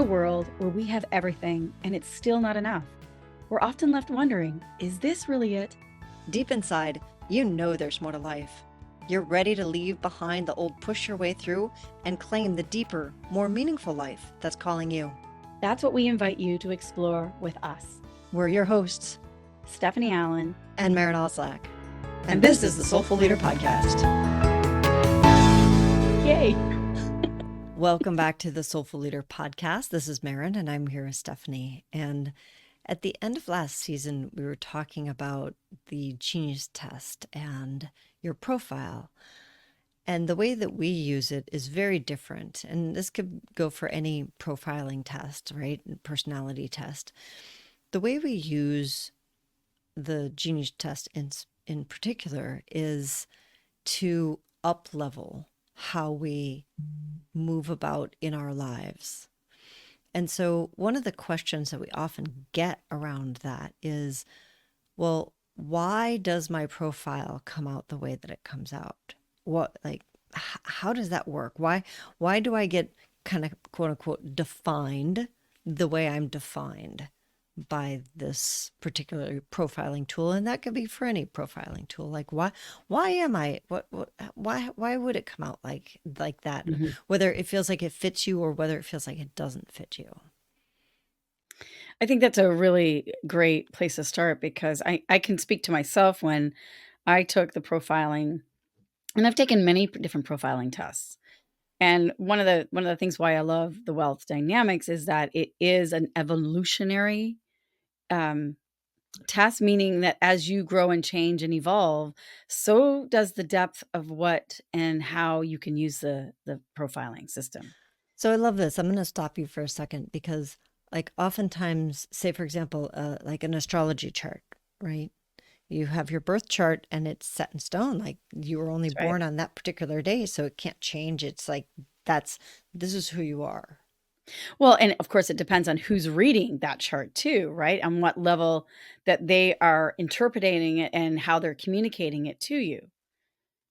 a world where we have everything and it's still not enough, we're often left wondering, is this really it? Deep inside, you know there's more to life. You're ready to leave behind the old push your way through and claim the deeper, more meaningful life that's calling you. That's what we invite you to explore with us. We're your hosts, Stephanie Allen and Maren. And this is the Soulful Leader Podcast. Yay! Welcome back to the Soulful Leader Podcast. This is Maren, and I'm here with Stephanie. And at the end of last season, we were talking about the Genius Test and your profile. And the way that we use it is very different. And this could go for any profiling test, right? Personality test. The way we use the Genius Test in particular is to up-level how we move about in our lives. And so one of the questions that we often get around that is, well, why does my profile come out the way that it comes out? How does that work? Why do I get kind of quote unquote defined the way I'm defined by this particular profiling tool? And that could be for any profiling tool. Like why am I why would it come out like that? Mm-hmm. Whether it feels like it fits you or whether it feels like it doesn't fit you. I think that's a really great place to start because I can speak to myself when I took the profiling, and I've taken many different profiling tests. And one of the things why I love the wealth dynamics is that it is an evolutionary test, meaning that as you grow and change and evolve, so does the depth of what and how you can use the profiling system. So I love this. I'm going to stop you for a second because like oftentimes, say for example, like an astrology chart, right? You have your birth chart and it's set in stone. Like you were only That's right. born on that particular day, so it can't change. It's like, this is who you are. Well, and of course, it depends on who's reading that chart too, right? On what level that they are interpreting it and how they're communicating it to you.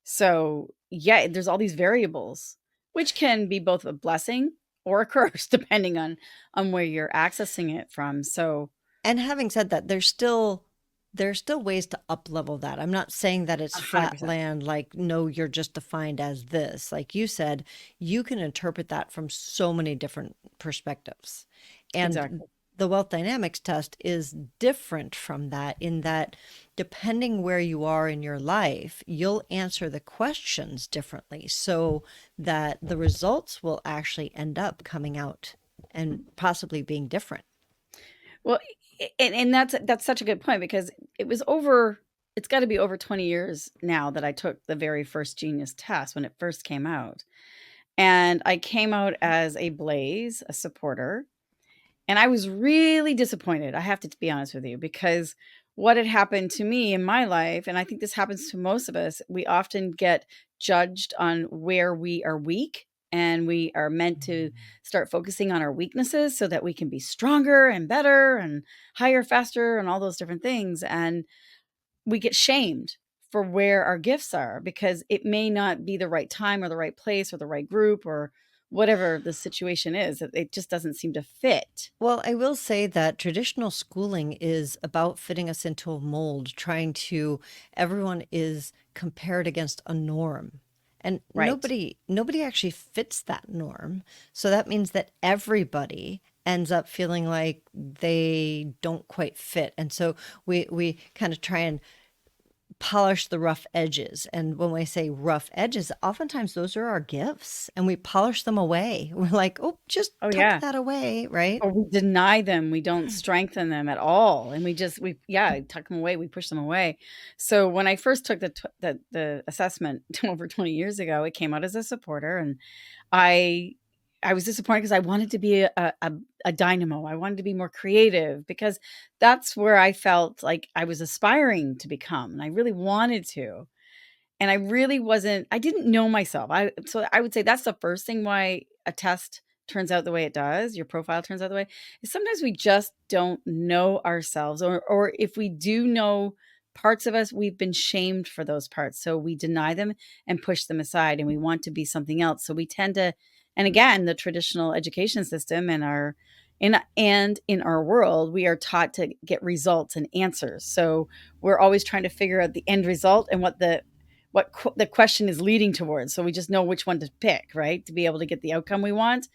So, yeah, there's all these variables, which can be both a blessing or a curse, depending on where you're accessing it from. So, And having said that, there's still ways to up level that. I'm not saying that it's 100%. flat land, like, no, you're just defined as this. Like you said, you can interpret that from so many different perspectives. And Exactly. the wealth dynamics test is different from that in that depending where you are in your life, you'll answer the questions differently so that the results will actually end up coming out and possibly being different. Well, and that's such a good point because it's got to be over 20 years now that I took the very first Genius test when it first came out. And I came out as a Blaze, a supporter. And I was really disappointed, I have to be honest with you, because what had happened to me in my life, and I think this happens to most of us, we often get judged on where we are weak. And we are meant to start focusing on our weaknesses so that we can be stronger and better and higher, faster, and all those different things. And we get shamed for where our gifts are because it may not be the right time or the right place or the right group or whatever the situation is. It just doesn't seem to fit. Well, I will say that traditional schooling is about fitting us into a mold, everyone is compared against a norm. And Right. nobody actually fits that norm. So that means that everybody ends up feeling like they don't quite fit. And so we kind of try and polish the rough edges. And when we say rough edges, oftentimes those are our gifts and we polish them away. We're like, oh, just Oh, tuck yeah. that away, right? Or we deny them. We don't strengthen them at all. And we tuck them away. We push them away. So when I first took the assessment over 20 years ago, it came out as a supporter. And I was disappointed because I wanted to be a dynamo. I wanted to be more creative because that's where I felt like I was aspiring to become. And I really wanted to. And I didn't know myself. So I would say that's the first thing why a test turns out the way it does, your profile turns out the way, is sometimes we just don't know ourselves. Or if we do know parts of us, we've been shamed for those parts. So we deny them and push them aside and we want to be something else. So we tend to And again, the traditional education system in our world, we are taught to get results and answers. So we're always trying to figure out the end result and the question is leading towards. So we just know which one to pick, right? To be able to get the outcome we want,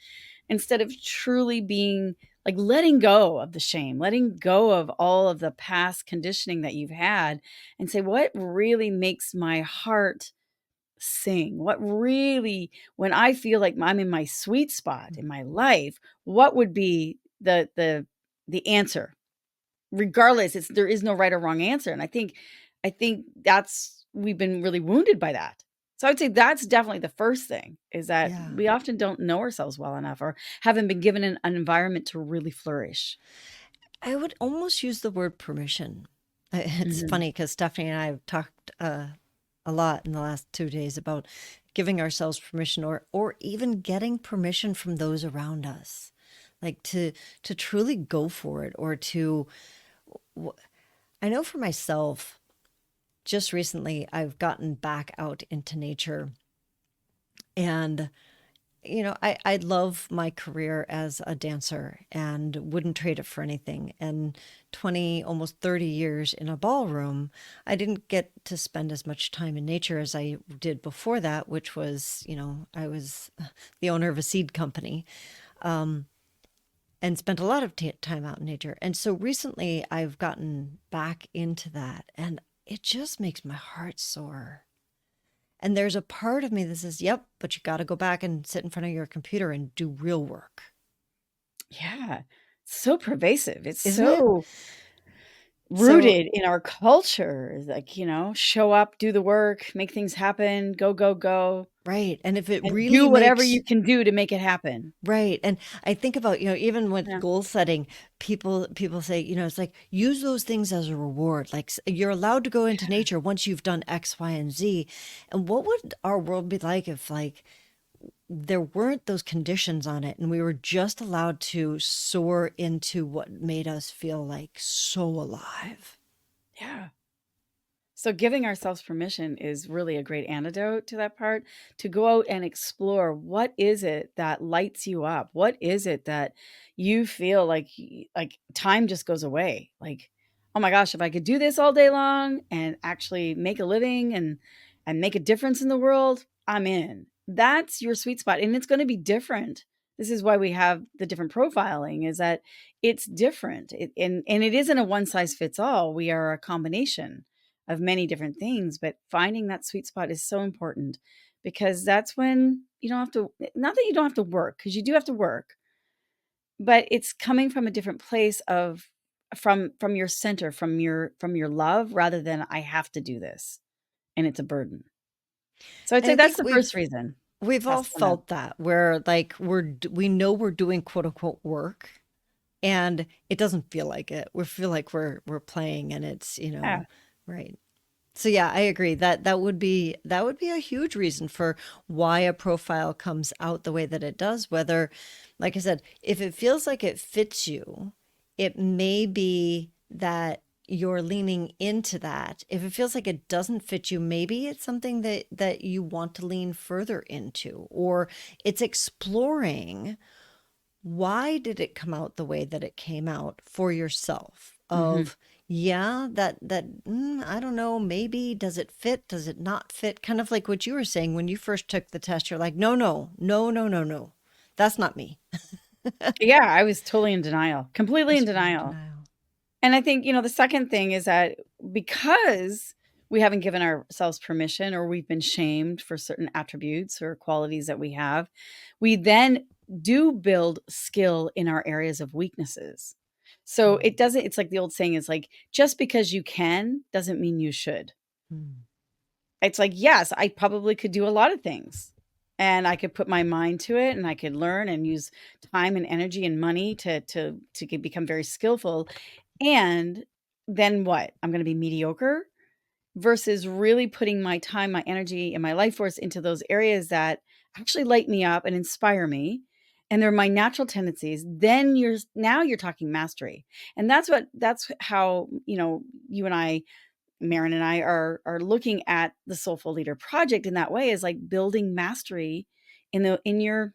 instead of truly being like letting go of the shame, letting go of all of the past conditioning that you've had, and say, what really makes my heart sing? What really, when I feel like I'm in my sweet spot in my life, what would be the answer? Regardless, there is no right or wrong answer. And I think that's we've been really wounded by that. So I would say that's definitely the first thing, is that Yeah. we often don't know ourselves well enough, or haven't been given an environment to really flourish. I would almost use the word permission. It's Mhm. funny because Stephanie and I have talked a lot in the last 2 days about giving ourselves permission, or even getting permission from those around us, like to truly go for it, or to. I know for myself, just recently I've gotten back out into nature, and I love my career as a dancer and wouldn't trade it for anything. And 20, almost 30 years in a ballroom, I didn't get to spend as much time in nature as I did before that, which was, I was the owner of a seed company, um, and spent a lot of time out in nature. And so recently I've gotten back into that, and it just makes my heart soar. And there's a part of me that says, yep, but you got to go back and sit in front of your computer and do real work. Yeah. So pervasive. It's Isn't it? so So, rooted in our culture. Like, show up, do the work, make things happen, go, go, go, right. And if it and really do whatever makes, you can do to make it happen. right. And I think about, even with Yeah. goal setting, people say, it's like use those things as a reward. Like you're allowed to go into nature once you've done X, Y, and Z. And what would our world be like if like there weren't those conditions on it and we were just allowed to soar into what made us feel like so alive? Yeah. So giving ourselves permission is really a great antidote to that part, to go out and explore what is it that lights you up? What is it that you feel like like time just goes away? Like, oh my gosh, if I could do this all day long and actually make a living and make a difference in the world, I'm in. That's your sweet spot, and it's going to be different. This is why we have the different profiling, is that it's different. And it isn't a one size fits all. We are a combination of many different things, but finding that sweet spot is so important, because that's when you don't have to, not that you don't have to work, because you do have to work, but it's coming from a different place of, from your center, from your love, rather than I have to do this and it's a burden. So I'd And say I that's think the first reason. we've all That's when I felt that where like we know we're doing quote unquote work and it doesn't feel like it. We feel like we're playing and it's, yeah. right. So yeah, I agree that that would be a huge reason for why a profile comes out the way that it does. Whether, like I said, if it feels like it fits you, it may be that you're leaning into that. If it feels like it doesn't fit you, maybe it's something that you want to lean further into, or it's exploring why did it come out the way that it came out for yourself Mhm. of yeah I don't know, maybe does it fit, does it not fit, kind of like what you were saying when you first took the test. You're like, no, no, no, no, no, no, that's not me. Yeah, I was totally in denial, completely in Just being in denial. denial. And I think, the second thing is that, because we haven't given ourselves permission, or we've been shamed for certain attributes or qualities that we have, we then do build skill in our areas of weaknesses. So Mm, it's like the old saying is like, just because you can doesn't mean you should. mm. It's like, yes, I probably could do a lot of things, and I could put my mind to it, and I could learn and use time and energy and money to become very skillful. And then what? I'm going to be mediocre, versus really putting my time, my energy, and my life force into those areas that actually light me up and inspire me. And they're my natural tendencies. Then you're talking mastery. And that's how, you and I, Maren and I, are looking at the Soulful Leader project in that way, is like building mastery in your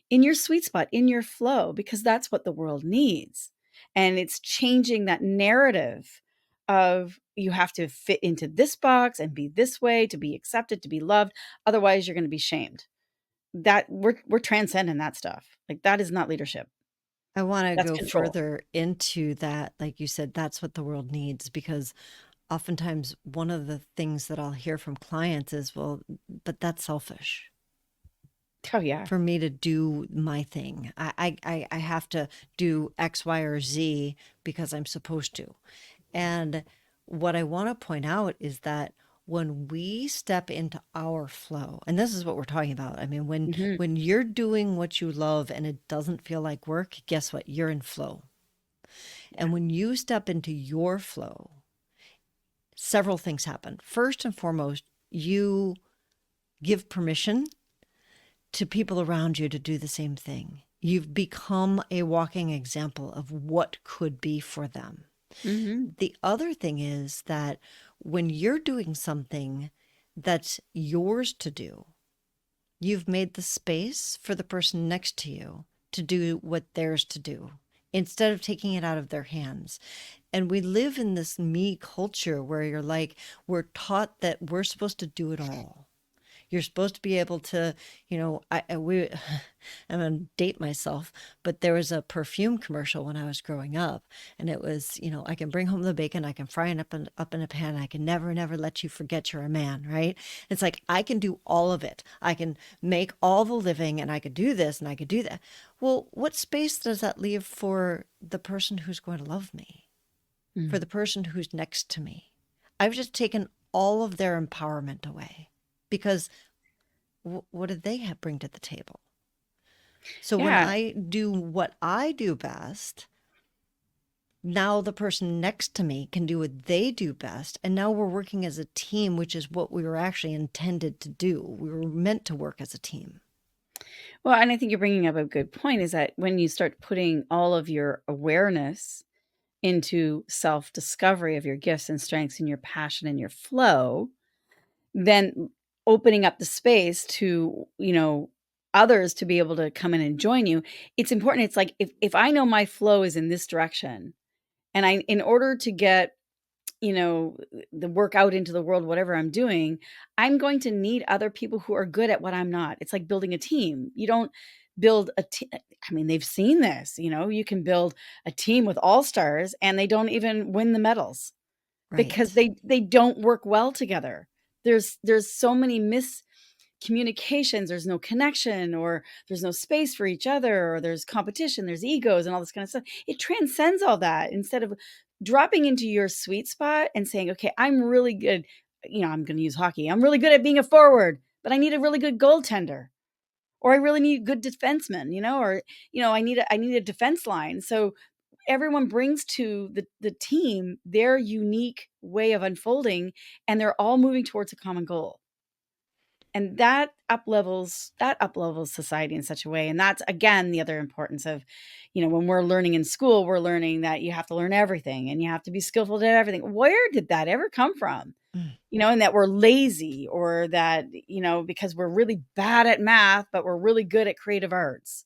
in your sweet spot, in your flow, because that's what the world needs. And it's changing that narrative of you have to fit into this box and be this way to be accepted, to be loved. Otherwise, you're going to be shamed. That we're transcending that stuff. Like that is not leadership. I want to That's go control. further into that. Like you said, that's what the world needs, because oftentimes one of the things that I'll hear from clients is, well, but that's selfish Oh yeah. for me to do my thing. I have to do X, Y, or Z because I'm supposed to. And what I want to point out is that when we step into our flow, and this is what we're talking about. I mean, Hmm. when you're doing what you love and it doesn't feel like work, guess what? You're in flow. Yeah. And when you step into your flow, several things happen. First and foremost, you give permission to people around you to do the same thing. You've become a walking example of what could be for them. Hmm. The other thing is that when you're doing something that's yours to do, you've made the space for the person next to you to do what theirs to do instead of taking it out of their hands. And we live in this me culture where you're like, we're taught that we're supposed to do it all. You're supposed to be able to, I'm going to date myself, but there was a perfume commercial when I was growing up, and it was, I can bring home the bacon, I can fry it up in a pan, I can never, never let you forget you're a man, right? It's like, I can do all of it. I can make all the living, and I could do this, and I could do that. Well, what space does that leave for the person who's going to love me, for Mm. the person who's next to me? I've just taken all of their empowerment away because what did they have bring to the table? So when Yeah. I do what I do best, now the person next to me can do what they do best. And now we're working as a team, which is what we were actually intended to do. We were meant to work as a team. Well, and I think you're bringing up a good point is that when you start putting all of your awareness into self-discovery of your gifts and strengths and your passion and your flow, then opening up the space to, others to be able to come in and join you. It's important. It's like if I know my flow is in this direction and in order to get the work out into the world, whatever I'm doing, I'm going to need other people who are good at what I'm not. It's like building a team. You don't build a team. I mean, they've seen this, you can build a team with all stars and they don't even win the medals because Right. they don't work well together. There's so many miscommunications, there's no connection, or there's no space for each other, or there's competition, there's egos and all this kind of stuff. It transcends all that. Instead of dropping into your sweet spot and saying, okay, I'm really good, I'm going to use hockey, I'm really good at being a forward, but I need a really good goaltender, or I really need good defensemen, or I need a defense line. So everyone brings to the team their unique way of unfolding, and they're all moving towards a common goal. And that up levels society in such a way. And that's again the other importance of, when we're learning in school, we're learning that you have to learn everything and you have to be skillful at everything. Where did that ever come from? Mm. And that we're lazy, or that, because we're really bad at math, but we're really good at creative arts.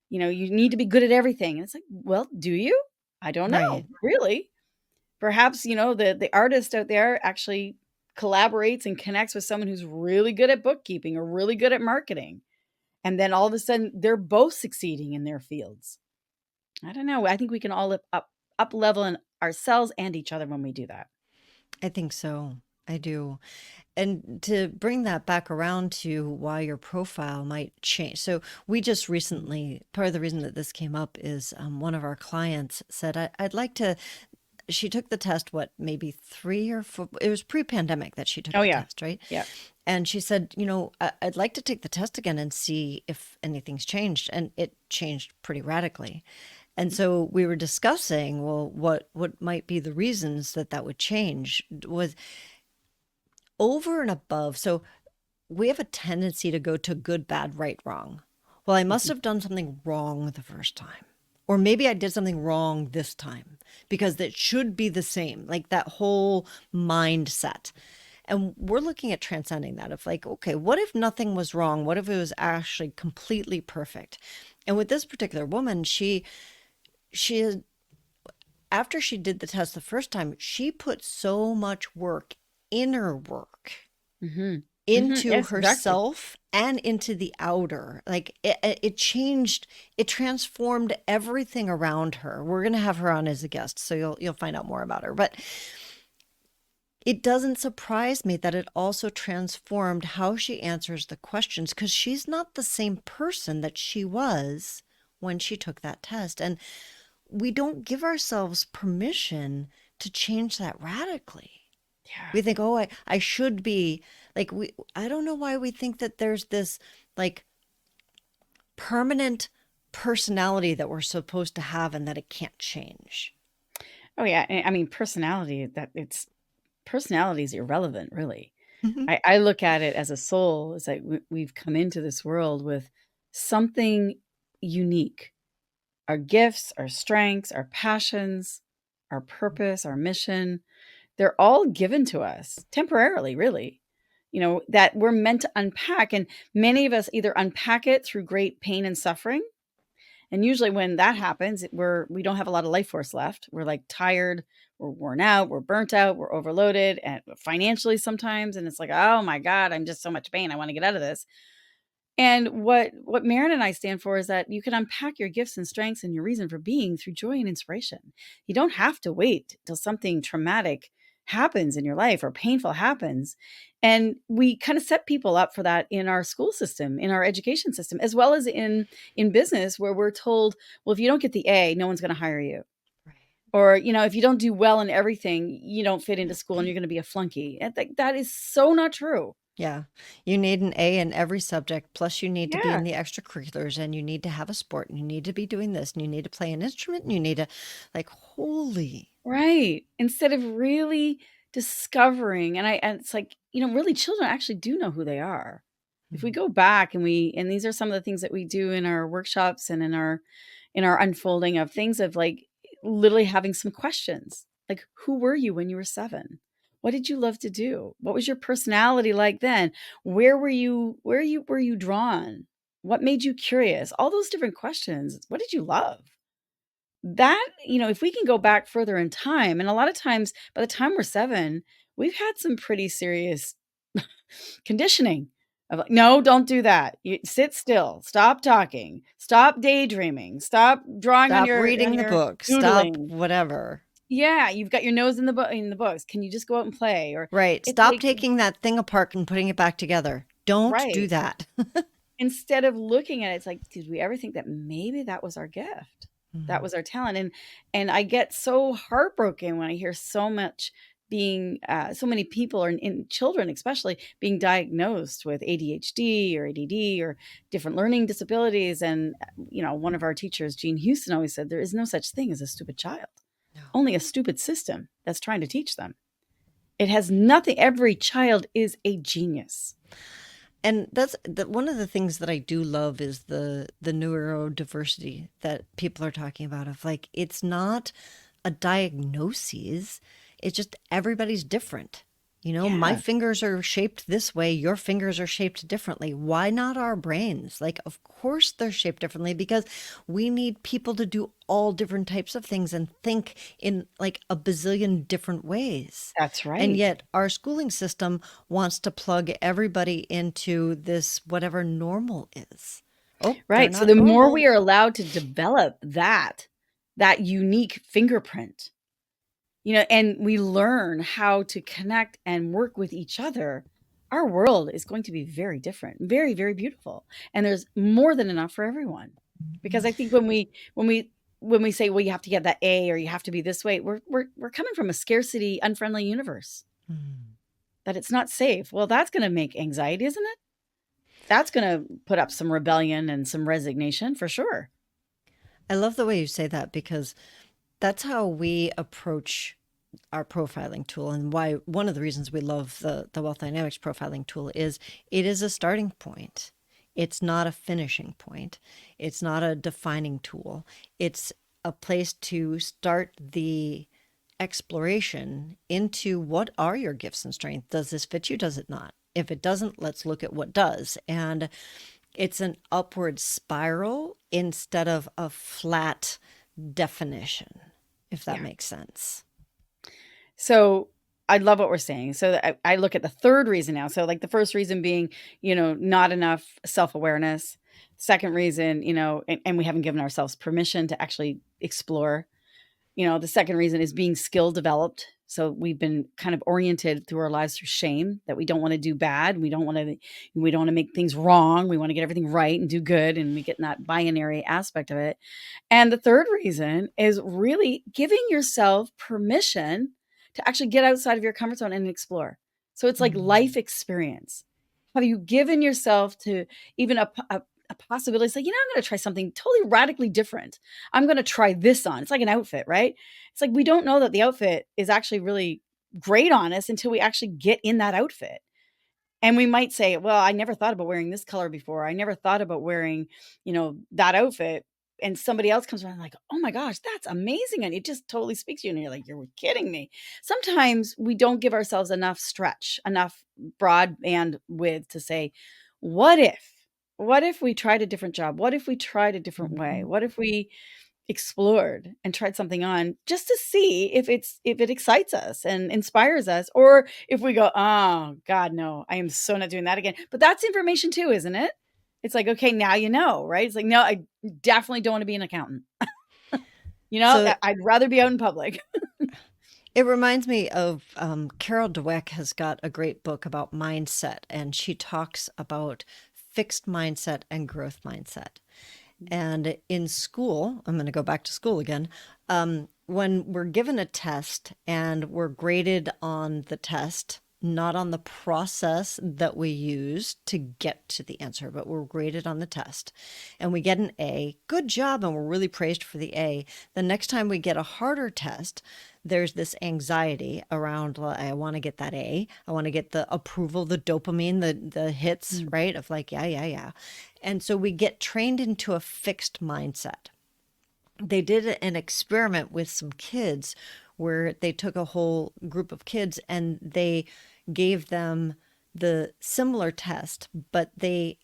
You need to be good at everything. And it's like, well, do you? I don't Right. know, really. Perhaps, the artist out there actually collaborates and connects with someone who's really good at bookkeeping or really good at marketing. And then all of a sudden they're both succeeding in their fields. I don't know. I think we can all up level in ourselves and each other when we do that. I think so. I do. And to bring that back around to why your profile might change. So, we just recently, part of the reason that this came up is one of our clients said, I'd like to. She took the test, what, maybe 3 or 4, it was pre-pandemic that she took Oh the yeah. test, right? Yeah. And she said, I'd like to take the test again and see if anything's changed. And it changed pretty radically. And so we were discussing, well, what might be the reasons that that would change was over and above. So we have a tendency to go to good, bad, right, wrong. Well, I must Mhm. have done something wrong the first time. Or maybe I did something wrong this time because that should be the same, like that whole mindset. And we're looking at transcending that of like, okay, what if nothing was wrong? What if it was actually completely perfect? And with this particular woman, she after she did the test the first time, she put so much work, inner work, Mhm. Mhm. into Yes, exactly. herself and into the outer. Like it changed, it transformed everything around her. We're going to have her on as a guest, so you'll find out more about her. But it doesn't surprise me that it also transformed how she answers the questions, because she's not the same person that she was when she took that test. And we don't give ourselves permission to change that radically. Yeah. We think, oh, I should be like, I don't know why we think that there's this like permanent personality that we're supposed to have and that it can't change. Oh, yeah, I mean, personality is irrelevant, really. I look at it as a soul, it's like we've come into this world with something unique. Our gifts, our strengths, our passions, our purpose, our mission, they're all given to us temporarily, really. That we're meant to unpack, and many of us either unpack it through great pain and suffering, and usually when that happens, we don't have a lot of life force left. We're like tired, we're worn out, we're burnt out, we're overloaded, and financially sometimes, and it's like, "Oh my god, I'm just so much pain. I want to get out of this." And what Maren and I stand for is that you can unpack your gifts and strengths and your reason for being through joy and inspiration. You don't have to wait till something traumatic happens in your life or painful happens. And we kind of set people up for that in our school system, in our education system, as well as in business, where we're told, well, if you don't get the A, no one's going to hire you. Or, if you don't do well in everything, you don't fit into school and you're going to be a flunky. And that is so not true. Yeah. You need an A in every subject, plus you need to be in Yeah. the extracurriculars, and you need to have a sport, and you need to be doing this, and you need to play an instrument, and you need to, like, holy. Right. Instead of really discovering, and it's like, really children actually do know who they are. If we Mhm. go back and these are some of the things that we do in our workshops and in our unfolding of things, of like literally having some questions. Like, who were you when you were 7? What did you love to do? What was your personality like then? Where were you drawn? What made you curious? All those different questions. What did you love? That, if we can go back further in time, and a lot of times by the time we're 7, we've had some pretty serious conditioning of like, "No, don't do that. You sit still. Stop talking. Stop daydreaming. Stop drawing on Stop your reading the book. Stop doodling. whatever. Yeah, you've got your nose in the books. Can you just go out and play?" Or Right. it's Stop like, taking that thing apart and putting it back together. Don't do right. that. Instead of looking at it, it's like, did we ever think that maybe that was our gift? That Mhm. was our talent? And I get so heartbroken when I hear so many people, or in children especially, being diagnosed with ADHD or ADD or different learning disabilities. And one of our teachers, Jean Houston, always said there is no such thing as a stupid child, No. only a stupid system that's trying to teach them. It has nothing. Every child is a genius. And that's one of the things that I do love is the neurodiversity that people are talking about, of like, it's not a diagnosis. It's just everybody's different. My Yeah, fingers are shaped this way, your fingers are shaped differently. Why not our brains? Like, of course they're shaped differently, because we need people to do all different types of things and think in like a bazillion different ways. that's And right. yet our schooling system wants to plug everybody into this whatever normal is. Oh, they're Right, so not the more normal. we are allowed to develop that unique fingerprint, and we learn how to connect and work with each other, our world is going to be very different, very, very beautiful, and there's more than enough for everyone. Because I think when we say, "Well, you have to get that A or you have to be this way," we're coming from a scarcity, unfriendly universe, Hmm. that it's not safe. Well, that's gonna make anxiety, isn't it? That's gonna put up some rebellion and some resignation for sure. I love the way you say that, because that's how we approach our profiling tool, and why one of the reasons we love the wealth dynamics profiling tool is it is a starting point. It's not a finishing point. It's not a defining tool. It's a place to start the exploration into what are your gifts and strengths. Does this fit you? Does it not? If it doesn't, let's look at what does. And it's an upward spiral instead of a flat definition, if that Yeah. makes sense. So I love what we're saying. So I look at the third reason now. So like the first reason being, not enough self-awareness. Second reason, and we haven't given ourselves permission to actually explore. The second reason is being skill developed. So we've been kind of oriented through our lives through shame that we don't want to do bad. We don't want to make things wrong. We want to get everything right and do good. And we get in that binary aspect of it. And the third reason is really giving yourself permission to actually get outside of your comfort zone and explore. So it's like Mm. life experience. Have you given yourself to even a possibility? It's like, I'm going to try something totally radically different. I'm going to try this on. It's like an outfit, right? It's like we don't know that the outfit is actually really great on us until we actually get in that outfit. And we might say, well, I never thought about wearing this color before. I never thought about wearing, that outfit. And somebody else comes around like, oh my gosh, that's amazing. And it just totally speaks to you. And you're like, you're kidding me. Sometimes we don't give ourselves enough stretch, enough broadband width to say, what if? What if we tried a different job? What if we tried a different way? Mhm. What if we explored and tried something on just to see if it excites us and inspires us, or if we go, oh god, no, I am so not doing that again. But that's information too, isn't it? It's like, okay, now right? It's like, no, I definitely don't want to be an accountant. So I'd rather be out in public. it reminds me of Carol Dweck has got a great book about mindset, and she talks about fixed mindset and growth mindset. And in school, I'm going to go back to school again. When we're given a test and we're graded on the test, not on the process that we use to get to the answer, but we're graded on the test and we get an A, good job, and we're really praised for the A. The next time we get a harder test, there's this anxiety around, well, I want to get that A. I want to get the approval, the dopamine, the hits, Mm. right? Of like, yeah, yeah, yeah. And so we get trained into a fixed mindset. They did an experiment with some kids where they took a whole group of kids and they gave them the similar test, but they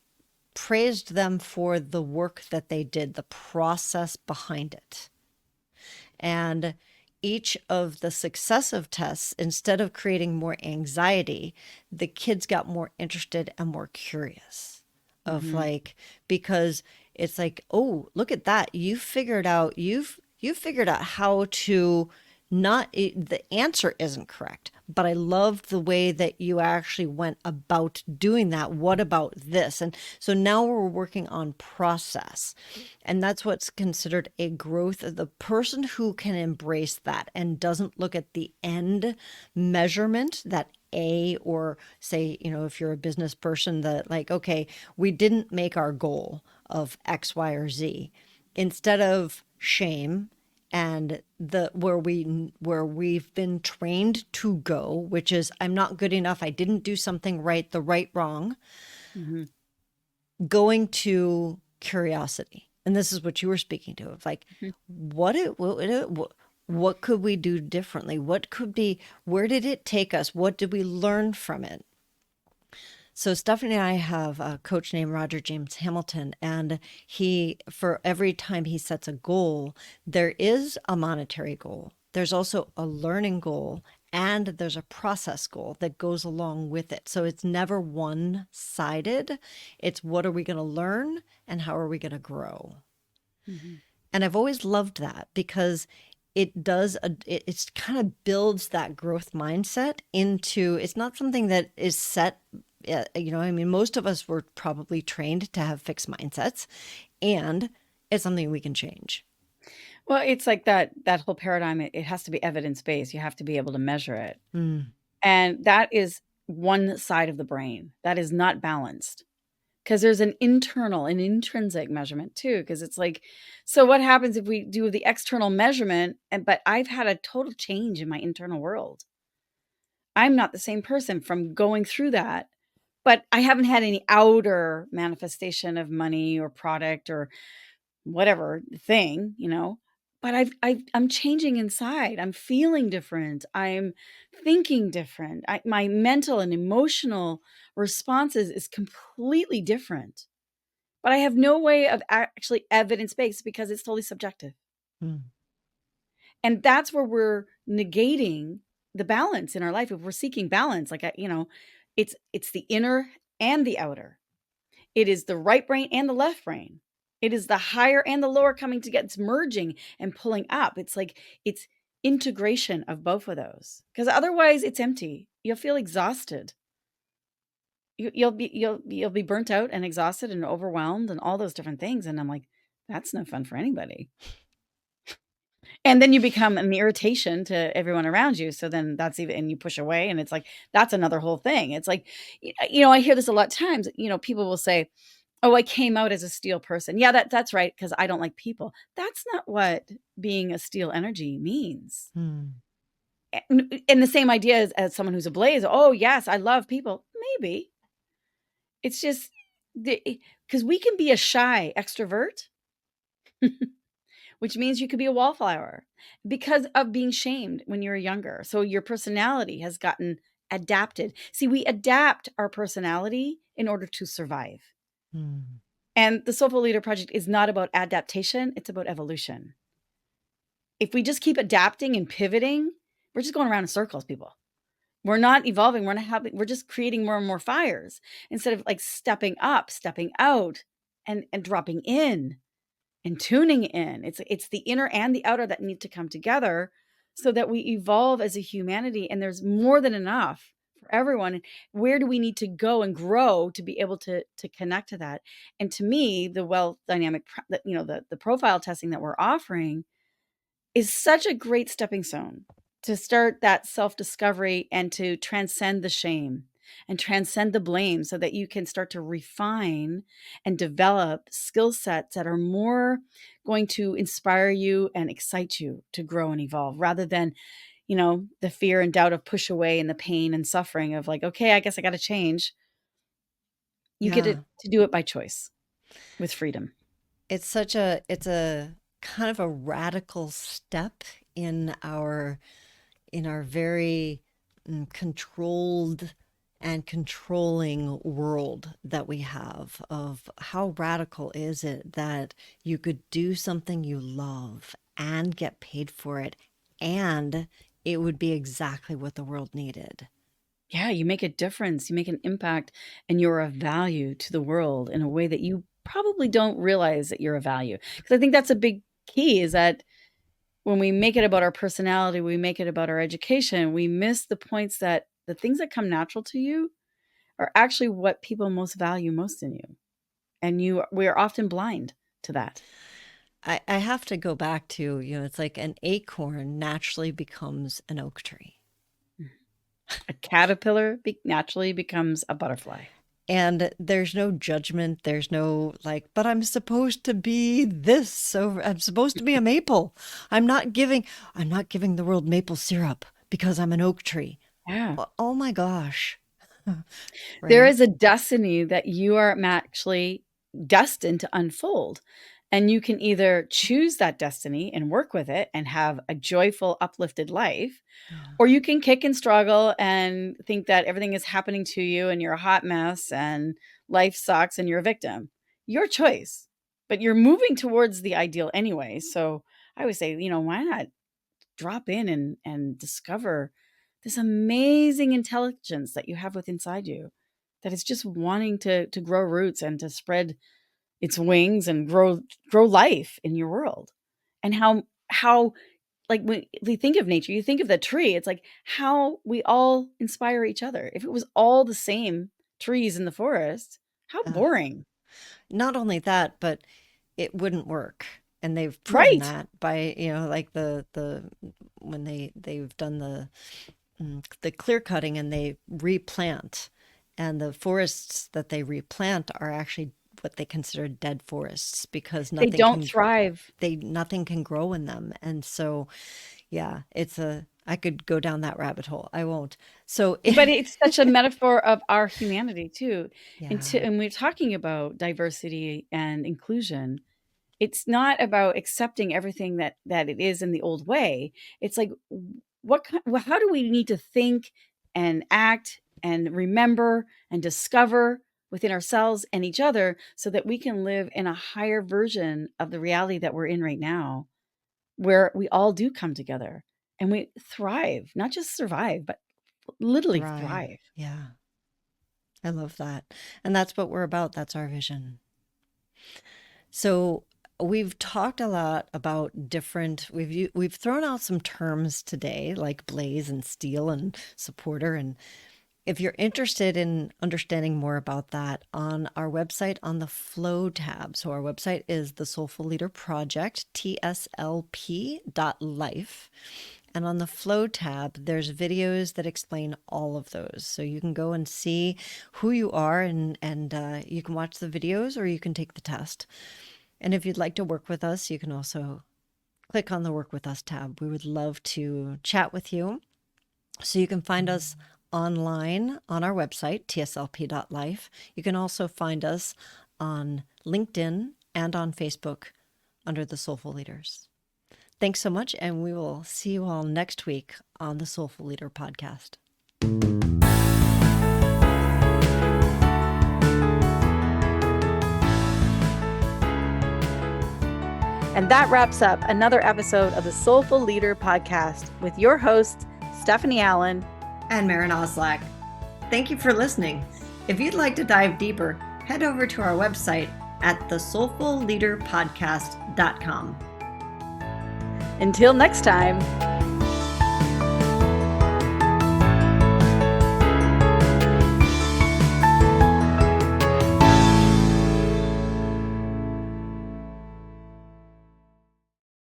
praised them for the work that they did, the process behind it. And each of the successive tests, instead of creating more anxiety, the kids got more interested and more curious of Mhm. like, because it's like, oh, look at that. You've figured out how to not the answer isn't correct, but I loved the way that you actually went about doing that. What about this? And so now we're working on process, and that's what's considered a growth of the person who can embrace that and doesn't look at the end measurement, that A, or say, if you're a business person, that like, okay, we didn't make our goal of X, Y, or Z. Instead of shame and the where we've been trained to go, which is I'm not good enough, I didn't do something right, the right wrong, Mhm. going to curiosity. And this is what you were speaking to, of like, Mhm. what could we do differently? What could be, where did it take us? What did we learn from it? So Stephanie and I have a coach named Roger James Hamilton, and for every time he sets a goal, there is a monetary goal. There's also a learning goal, and there's a process goal that goes along with it. So it's never one-sided. It's what are we going to learn and how are we going to grow? Mhm. And I've always loved that because it does it's kind of builds that growth mindset into, it's not something that is set. I mean, most of us were probably trained to have fixed mindsets, and it's something we can change. Well, it's like that whole paradigm, it has to be evidence-based. You have to be able to measure it. Mm. And that is one side of the brain that is not balanced. Because there's an intrinsic measurement too. Because it's like, so what happens if we do the external measurement, but I've had a total change in my internal world? I'm not the same person from going through that, but I haven't had any outer manifestation of money or product or whatever thing, but I'm changing inside. I'm feeling different. I'm thinking different. My mental and emotional responses is completely different. But I have no way of actually evidence-based because it's totally subjective. Mm. And that's where we're negating the balance in our life. If we're seeking balance, like, it's the inner and the outer. It is the right brain and the left brain. It is the higher and the lower coming together. It's merging and pulling up. It's like it's integration of both of those. Because otherwise it's empty. You'll feel exhausted. You'll be burnt out and exhausted and overwhelmed and all those different things. And I'm like, that's no fun for anybody. And then you become an irritation to everyone around you. So then that's even, and you push away, and it's like, that's another whole thing. It's like, I hear this a lot of times, people will say, oh, I came out as a steel person. Yeah, that's right. Cause I don't like people. That's not what being a steel energy means. Mm. And the same idea as someone who's a blaze. Oh yes, I love people. Maybe it's just because we can be a shy extrovert, which means you could be a wallflower because of being shamed when you were younger. So your personality has gotten adapted. See, we adapt our personality in order to survive. Mm. And the Soulful Leader Project is not about adaptation, it's about evolution. If we just keep adapting and pivoting, we're just going around in circles, people. We're not evolving, we're just creating more and more fires instead of like stepping up, stepping out and dropping in and tuning in. It's the inner and the outer that need to come together so that we evolve as a humanity, and there's more than enough for everyone. Where do we need to go and grow to be able to connect to that? And to me, the wealth dynamic, the profile testing that we're offering is such a great stepping stone to start that self-discovery and to transcend the shame and transcend the blame so that you can start to refine and develop skill sets that are more going to inspire you and excite you to grow and evolve rather than, the fear and doubt of push away and the pain and suffering of like, okay, I guess I got to change. You get Yeah. to do it by choice with freedom. It's a kind of a radical step in our very controlled and controlling world that we have. Of how radical is it that you could do something you love and get paid for it, and it would be exactly what the world needed. Yeah, you make a difference, you make an impact, and you're of value to the world in a way that you probably don't realize that you're a value. Because I think that's a big key is that when we make it about our personality, we make it about our education, we miss the points that the things that come natural to you are actually what people most value most in you. And we are often blind to that. I have to go back to, it's like an acorn naturally becomes an oak tree. A caterpillar naturally becomes a butterfly. And there's no judgment. There's no like, but I'm supposed to be this. So I'm supposed to be a maple. I'm not giving the world maple syrup because I'm an oak tree. Yeah. Oh my gosh. There Right. is a destiny that you are actually destined to unfold. And you can either choose that destiny and work with it and have a joyful, uplifted life, Yeah. or you can kick and struggle and think that everything is happening to you and you're a hot mess and life sucks and you're a victim. Your choice. But you're moving towards the ideal anyway. So I would say, why not drop in and discover this amazing intelligence that you have within inside you that is just wanting to grow roots and to spread its wings and grow life in your world. And how like when we think of nature, you think of the tree, it's like how we all inspire each other. If it was all the same trees in the forest, how Uh, boring. Not only that, but it wouldn't work. And they've proven Right. that by, like the when they've done the clear cutting and they replant, and the forests that they replant are actually what they consider dead forests because They don't thrive. nothing can grow in them. And so yeah, I could go down that rabbit hole. I won't. So But it's such a metaphor of our humanity too. yeah. And we're talking about diversity and inclusion. It's not about accepting everything that it is in the old way. It's like, how do we need to think and act and remember and discover within ourselves and each other so that we can live in a higher version of the reality that we're in right now, where we all do come together and we thrive, not just survive, but literally Thrive. thrive. Yeah. I love that. And that's what we're about. That's our vision. So we've talked a lot about we've thrown out some terms today like blaze and steel and supporter. And if you're interested in understanding more about that, on our website on the flow tab. So our website is the Soulful Leader Project, tslp.life. And on the flow tab, there's videos that explain all of those. So you can go and see who you are, and you can watch the videos or you can take the test. And if you'd like to work with us, you can also click on the Work With Us tab. We would love to chat with you. So you can find us online on our website, tslp.life. You can also find us on LinkedIn and on Facebook under the Soulful Leaders. Thanks so much, and we will see you all next week on the Soulful Leader podcast. And that wraps up another episode of the Soulful Leader podcast with your host, Stephanie Allen and Maren Oslack. Thank you for listening. If you'd like to dive deeper, head over to our website at thesoulfulleaderpodcast.com. Until next time.